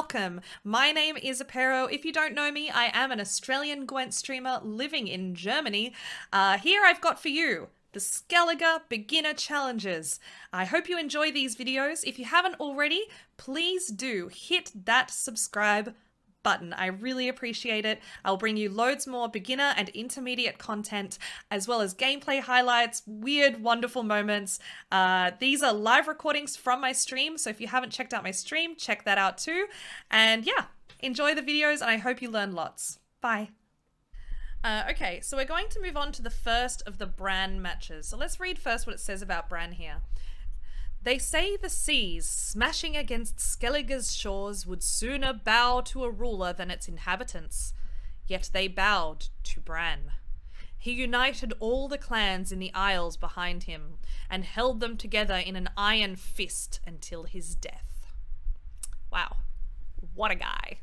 welcome. My name is Apero. If you don't know me, I am an Australian Gwent streamer living in Germany. Here I've got for you the Skellige Beginner Challenges. I hope you enjoy these videos. If you haven't already, please do hit that subscribe button. I really appreciate it. I'll bring you loads more beginner and intermediate content, as well as gameplay highlights, weird, wonderful moments. These are live recordings from my stream, so if you haven't checked out my stream, check that out too. And yeah, enjoy the videos, and I hope you learn lots. Bye. Okay, so we're going to move on to the first of the Bran matches. So let's read first what it says about Bran here. They say the seas, smashing against Skellige's shores, would sooner bow to a ruler than its inhabitants. Yet they bowed to Bran. He united all the clans in the Isles behind him, and held them together in an iron fist until his death. Wow, what a guy.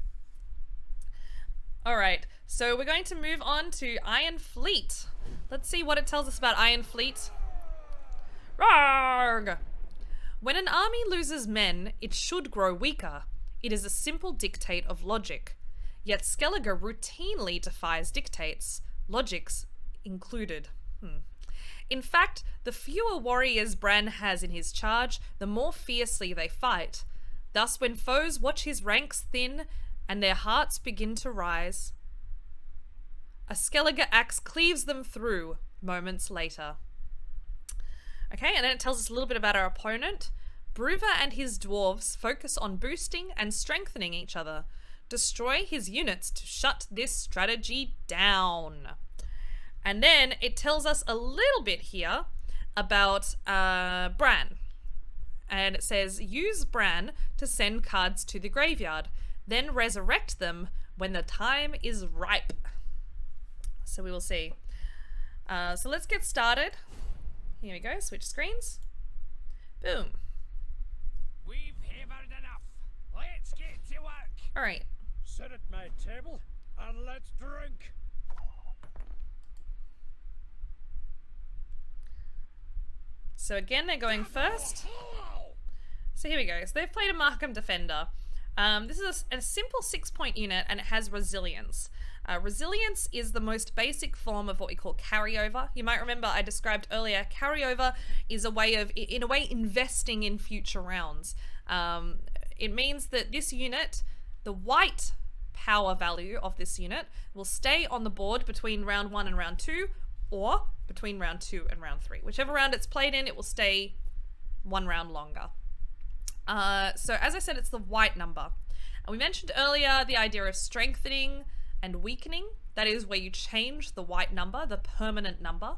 Alright, so we're going to move on to Iron Fleet. Let's see what it tells us about Iron Fleet. Rarg! When an army loses men, it should grow weaker. It is a simple dictate of logic. Yet Skellige routinely defies dictates, logics included. In fact, the fewer warriors Bran has in his charge, the more fiercely they fight. Thus, when foes watch his ranks thin and their hearts begin to rise, a Skellige axe cleaves them through moments later. Okay, and then it tells us a little bit about our opponent. Bruva and his dwarves focus on boosting and strengthening each other. Destroy his units to shut this strategy down. And then it tells us a little bit here about Bran. And it says, use Bran to send cards to the graveyard, then resurrect them when the time is ripe. So we will see. So let's get started. Here we go, switch screens. Boom. We've hammered enough. Let's get to work. Alright. Sit at my table and let's drink. So again, they're going first. So here we go. So they've played a Markham Defender. This is a simple 6-point unit, and it has resilience. Resilience is the most basic form of what we call carryover. You might remember I described earlier, carryover is a way of, in a way, investing in future rounds. It means that this unit, the white power value of this unit, will stay on the board between round 1 and round 2, or between round 2 and round 3. Whichever round it's played in, it will stay 1 round longer. So as I said, it's the white number. And we mentioned earlier the idea of strengthening and weakening. That is where you change the white number, the permanent number,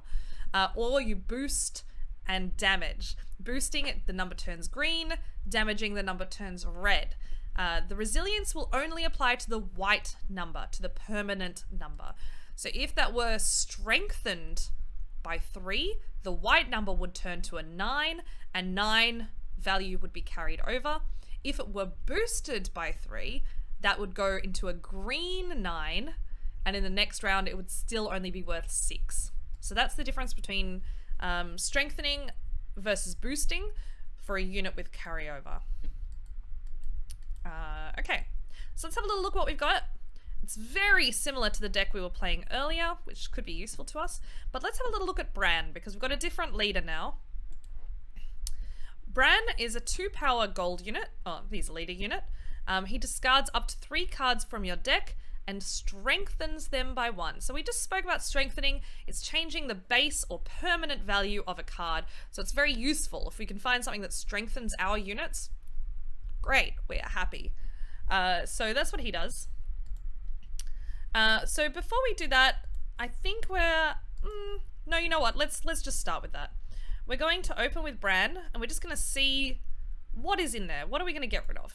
or you boost and damage. Boosting it, the number turns green, damaging the number turns red. The resilience will only apply to the white number, to the permanent number. So if that were strengthened by 3, the white number would turn to a 9, and 9 value would be carried over. If it were boosted by 3, that would go into a green 9, and in the next round it would still only be worth 6. So that's the difference between strengthening versus boosting for a unit with carryover. Okay, so let's have a little look at what we've got. It's very similar to the deck we were playing earlier, which could be useful to us, but let's have a little look at Bran, because we've got a different leader now. Bran is a 2-power gold unit. Oh, he's a leader unit. He discards up to 3 cards from your deck and strengthens them by 1. So we just spoke about strengthening. It's changing the base or permanent value of a card. So it's very useful. If we can find something that strengthens our units, great, we're happy. So that's what he does. So before we do that, I think we're... no, you know what? Let's just start with that. We're going to open with Bran, and we're just going to see what is in there. What are we going to get rid of?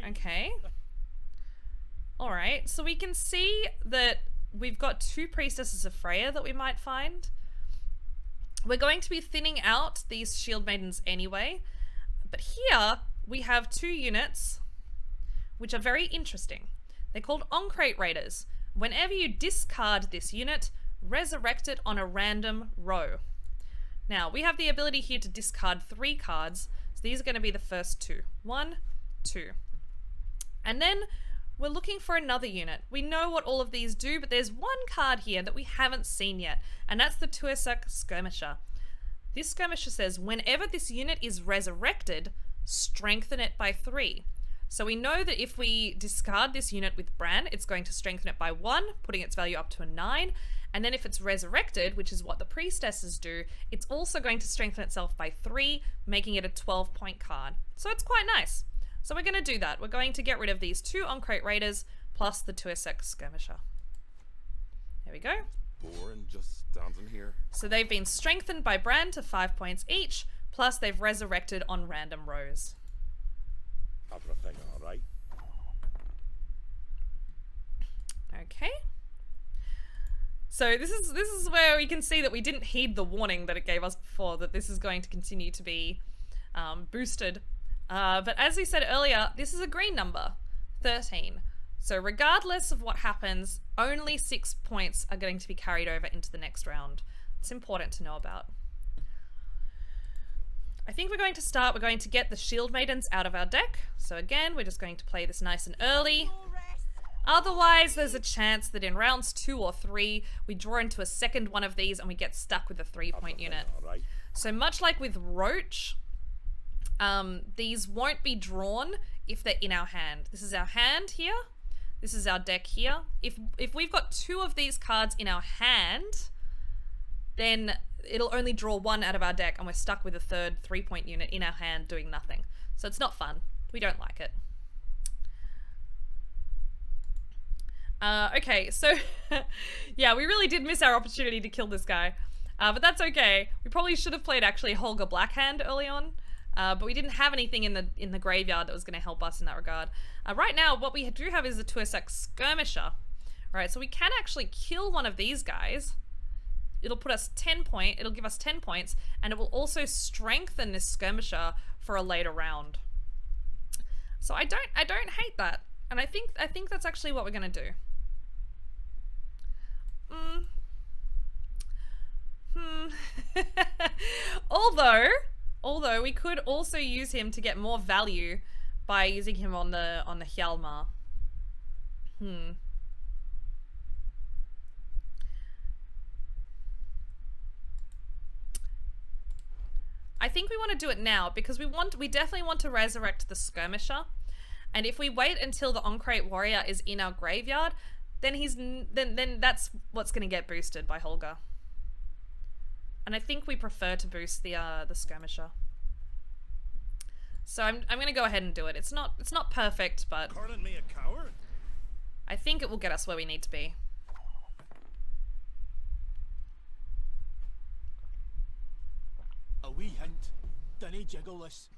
Okay. Alright, so we can see that we've got 2 Priestesses of Freya that we might find. We're going to be thinning out these Shield Maidens anyway, but here we have 2 units which are very interesting. They're called Oncrate Raiders. Whenever you discard this unit, resurrect it on a random row. Now, we have the ability here to discard 3 cards, so these are going to be the first 2. 1, 2. And then we're looking for another unit. We know what all of these do, but there's one card here that we haven't seen yet, and that's the Tuasak Skirmisher. This skirmisher says, whenever this unit is resurrected, strengthen it by 3. So we know that if we discard this unit with Bran, it's going to strengthen it by 1, putting its value up to a 9. And then if it's resurrected, which is what the priestesses do, it's also going to strengthen itself by 3, making it a 12-point card. So it's quite nice. So we're going to do that. We're going to get rid of these 2 on-crate raiders plus the Tuasak Skirmisher. There we go. Boring just standing here. So they've been strengthened by Bran to 5 points each, plus they've resurrected on random rows. Everything all right? Okay. So this is where we can see that we didn't heed the warning that it gave us before, that this is going to continue to be boosted. But as we said earlier, this is a green number, 13. So regardless of what happens, only 6 points are going to be carried over into the next round. It's important to know about. I think we're going to get the Shield Maidens out of our deck. So again, we're just going to play this nice and early. Otherwise, there's a chance that in rounds 2 or 3, we draw into a second one of these and we get stuck with a 3-point unit. Right. So much like with Roach, these won't be drawn if they're in our hand. This is our hand here. This is our deck here. If we've got 2 of these cards in our hand, then it'll only draw 1 out of our deck and we're stuck with a third 3-point unit in our hand doing nothing. So it's not fun. We don't like it. Okay, so yeah, we really did miss our opportunity to kill this guy. But that's okay. We probably should have played actually Holger Blackhand early on. But we didn't have anything in the graveyard that was going to help us in that regard. Right now, what we do have is the Tuasak Skirmisher. Right, so we can actually kill one of these guys. It'll put us 10 points. It'll give us 10 points, and it will also strengthen this Skirmisher for a later round. So I don't hate that, and I think that's actually what we're going to do. Although we could also use him to get more value by using him on the Hjalmar. I think we want to do it now because we definitely want to resurrect the Skirmisher, and if we wait until the on-crate warrior is in our graveyard, then that's what's going to get boosted by Holger. And I think we prefer to boost the Skirmisher. So I'm going to go ahead and do it. It's not perfect, but Calling me a coward? I think it will get us where we need to be. A wee hint. Dinny jiggle this.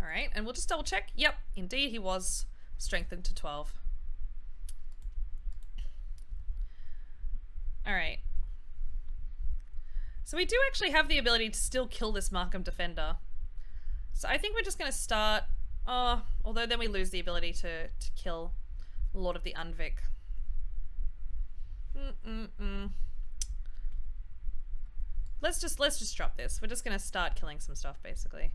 All right, and we'll just double check. Yep, indeed he was strengthened to 12. All right. So we do actually have the ability to still kill this Markham Defender. So I think we're just going to start... although then we lose the ability to kill Lord of the Unvik. Let's just drop this. We're just going to start killing some stuff, basically.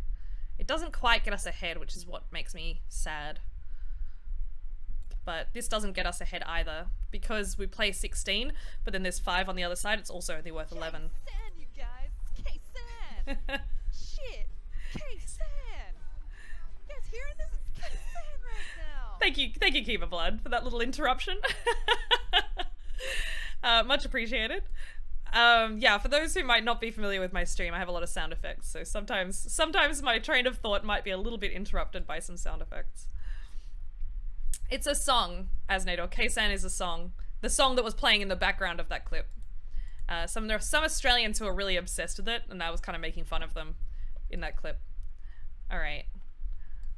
It doesn't quite get us ahead, which is what makes me sad. But this doesn't get us ahead either, because we play 16, but then there's 5 on the other side. It's also only worth 11. K-San, you guys! K-San! Shit! K-San! You guys hearing this? It's K-San right now! Thank you, Kiva Blood, for that little interruption. Much appreciated. Yeah, for those who might not be familiar with my stream, I have a lot of sound effects, so sometimes my train of thought might be a little bit interrupted by some sound effects. It's a song, Asnador. K-San is a song. The song that was playing in the background of that clip. There are some Australians who are really obsessed with it, and I was kind of making fun of them in that clip. Alright.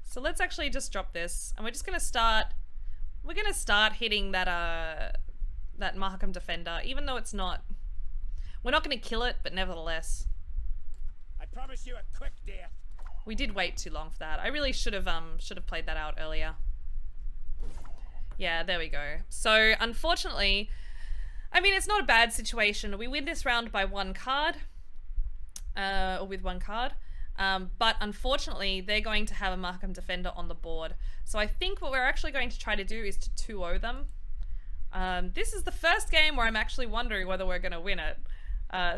So let's actually just drop this, and we're just gonna start... We're gonna start hitting that Markham Defender, even though it's not... We're not gonna kill it, but nevertheless. I promise you a quick death. We did wait too long for that. I really should have played that out earlier. Yeah, there we go. So, unfortunately, I mean, it's not a bad situation. We win this round by 1 card. Or with 1 card. But unfortunately, they're going to have a Markham Defender on the board. So I think what we're actually going to try to do is to 2-0 them. This is the first game where I'm actually wondering whether we're going to win it.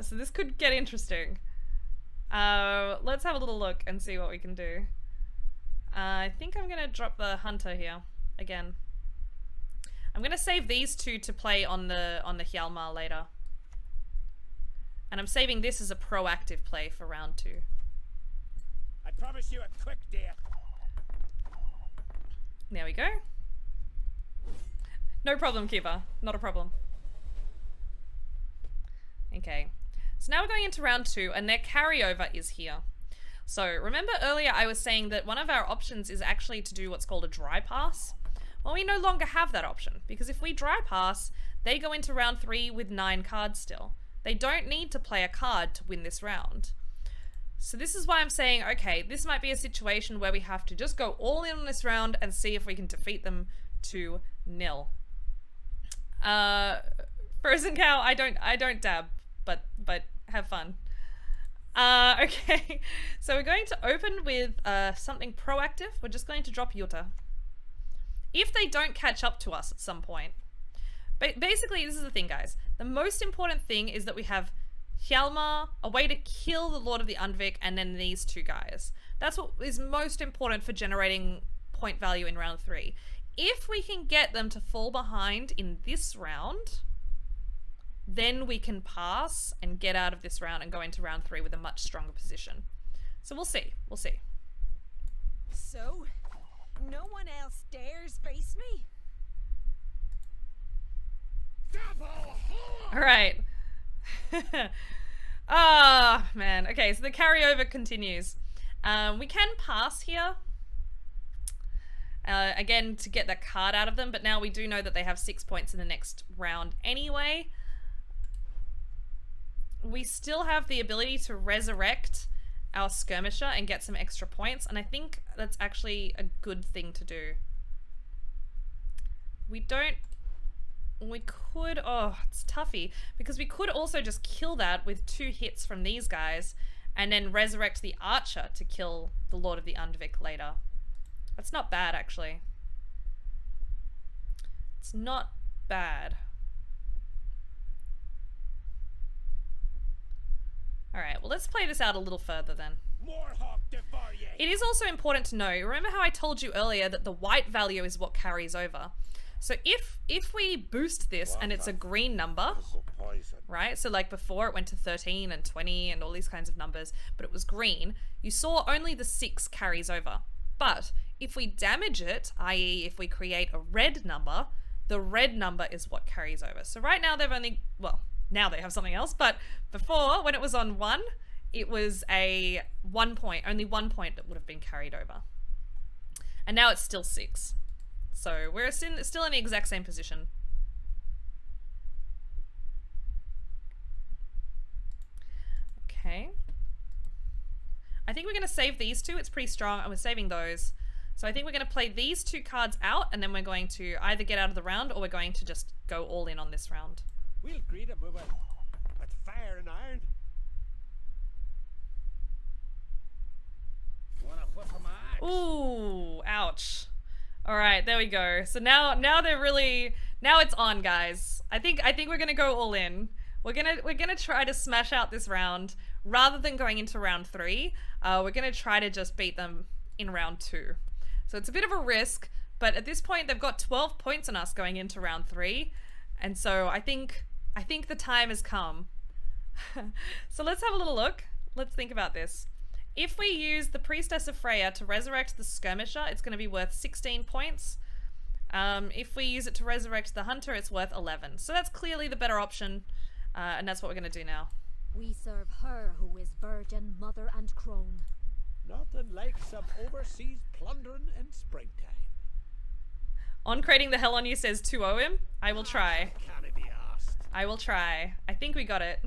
So this could get interesting. Let's have a little look and see what we can do. I think I'm going to drop the Hunter here again. I'm going to save these two to play on the Hjalmar later. And I'm saving this as a proactive play for round 2. I promise you a quick death. There we go. No problem, Keeper. Not a problem. Okay. So now we're going into round 2, and their carryover is here. So remember earlier I was saying that one of our options is actually to do what's called a dry pass. Well, we no longer have that option, because if we dry pass, they go into round 3 with 9 cards still. They don't need to play a card to win this round. So this is why I'm saying, okay, this might be a situation where we have to just go all in on this round and see if we can defeat them 2-0. Frozen Cow, I don't dab, but have fun. Okay, so we're going to open with something proactive. We're just going to drop Yuta. If they don't catch up to us at some point. But basically, this is the thing, guys. The most important thing is that we have Hjalmar, a way to kill the Lord of the Undvik, and then these two guys. That's what is most important for generating point value in round 3. If we can get them to fall behind in this round, then we can pass and get out of this round and go into round 3 with a much stronger position. So we'll see. We'll see. So, no one else dares face me? All right. Ah, man. Okay, so the carryover continues. We can pass here. Again, to get that card out of them, but now we do know that they have 6 points in the next round anyway. We still have the ability to resurrect our skirmisher and get some extra points, and I think that's actually a good thing to do. We could, oh, it's toughy, because we could also just kill that with 2 hits from these guys and then resurrect the archer to kill the Lord of the Undvik later. That's not bad, actually. It's not bad. Alright, well, let's play this out a little further then. It is also important to know, remember how I told you earlier that the white value is what carries over? So if we boost this and it's a green number, right? So like before it went to 13 and 20 and all these kinds of numbers, but it was green, you saw only the 6 carries over. But if we damage it, i.e. if we create a red number, the red number is what carries over. So right now they've only, well, now they have something else, but before, when it was on 1, it was a 1 point, only 1 point that would have been carried over. And now it's still 6. So we're still in the exact same position. Okay. I think we're going to save these 2. It's pretty strong, and we're saving those. So I think we're going to play these 2 cards out, and then we're going to either get out of the round, or we're going to just go all in on this round. We'll greet him with fire and iron. Wanna whiff my axe? Ooh, ouch. All right, there we go. So now they're really, now it's on, guys. I think we're gonna go all in. We're gonna try to smash out this round rather than going into round 3. We're gonna try to just beat them in round 2. So it's a bit of a risk, but at this point they've got 12 points on us going into round 3, and so I think the time has come. So let's have a little look. Let's think about this. If we use the Priestess of Freya to resurrect the Skirmisher, it's going to be worth 16 points. If we use it to resurrect the Hunter, it's worth 11. So that's clearly the better option, and that's what we're going to do now. We serve her who is virgin, mother and crone. Nothing like some overseas plundering in springtime. On Creating the Hell on You says 2-0 him. I will try. Can it be asked? I will try. I think we got it.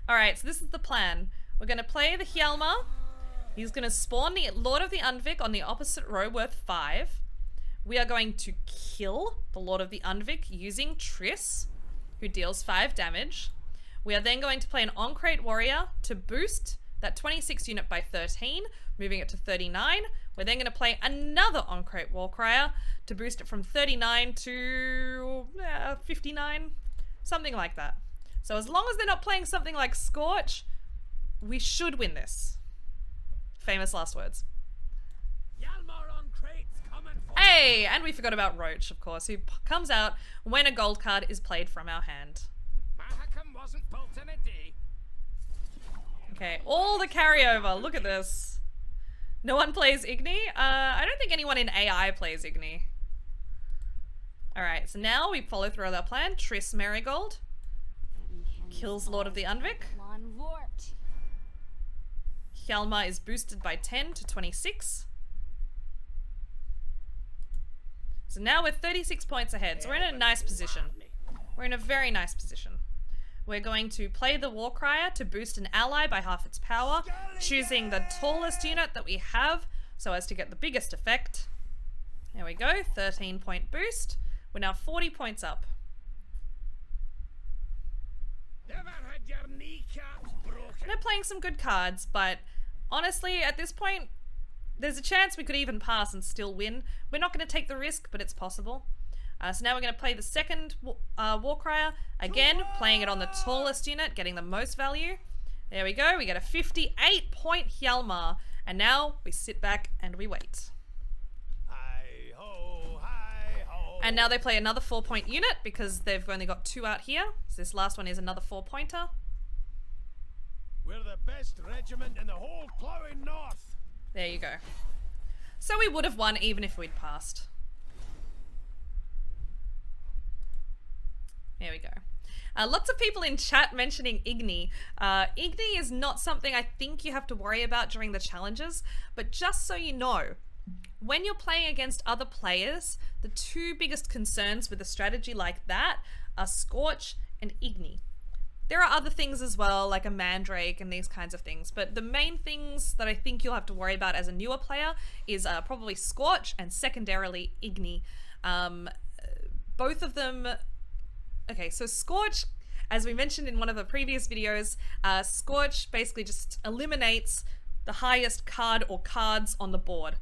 Alright, so this is the plan. We're going to play the Hjalmar. He's going to spawn the Lord of the Undvik on the opposite row worth 5. We are going to kill the Lord of the Undvik using Triss, who deals 5 damage. We are then going to play an On-Crate Warrior to boost that 26 unit by 13, moving it to 39. We're then going to play another on-crate Warcrier to boost it from 39 to 59, something like that. So as long as they're not playing something like Scorch, we should win this. Famous last words. Yalmar on crates coming for Hey, and we forgot about Roach, of course, who comes out when a gold card is played from our hand. Mahakam wasn't built in a day. Okay, all the carryover. Look at this. No one plays Igni? I don't think anyone in AI plays Igni. Alright, so now we follow through with our plan. Triss Marigold. Kills Lord of the Unvik. Hjalmar is boosted by 10 to 26. So now we're 36 points ahead. So we're in a nice position. We're in a very nice position. We're going to play the Warcrier to boost an ally by half its power, choosing the tallest unit that we have so as to get the biggest effect. There we go, 13-point boost. We're now 40 points up. Never had your kneecaps broken. They're playing some good cards, but honestly, at this point, there's a chance we could even pass and still win. We're not going to take the risk, but it's possible. So now we're going to play the second Warcrier. Again, playing it on the tallest unit, getting the most value. There we go. We get a 58-point Hjalmar. And now we sit back and we wait. Hi ho, hi ho. And now they play another 4-point unit because they've only got 2 out here. So this last one is another 4-pointer. We're the best regiment in the whole plowing north. There you go. So we would have won even if we'd passed. There we go. Lots of people in chat mentioning Igni. Igni is not something I think you have to worry about during the challenges, but just so you know, when you're playing against other players, the 2 biggest concerns with a strategy like that are Scorch and Igni. There are other things as well, like a Mandrake and these kinds of things, but the main things that I think you'll have to worry about as a newer player is probably Scorch and secondarily Igni. Both of them... Okay, so Scorch, as we mentioned in one of the previous videos, Scorch basically just eliminates the highest card or cards on the board.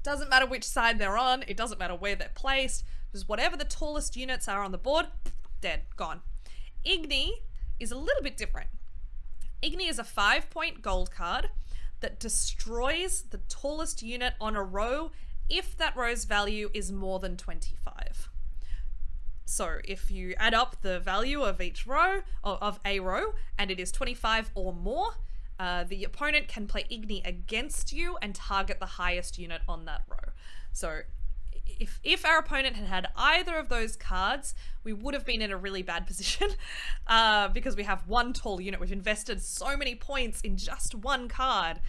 Doesn't matter which side they're on, it doesn't matter where they're placed, just whatever the tallest units are on the board, dead, gone. Igni is a little bit different. Igni is a 5-point gold card that destroys the tallest unit on a row if that row's value is more than 25. So if you add up the value of each row, of a row, and it is 25 or more, the opponent can play Igni against you and target the highest unit on that row. So if our opponent had had either of those cards, we would have been in a really bad position because we have one tall unit. We've invested so many points in just one card,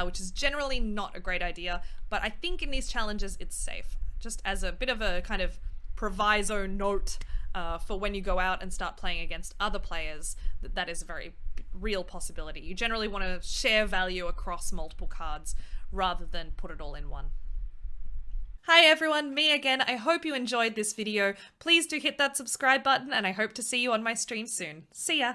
which is generally not a great idea. But I think in these challenges, it's safe. Just as a bit of a kind of proviso note for when you go out and start playing against other players, that is a very real possibility. You generally want to share value across multiple cards rather than put it all in one. Hi everyone, me again. I hope you enjoyed this video. Please do hit that subscribe button and I hope to see you on my stream soon. See ya!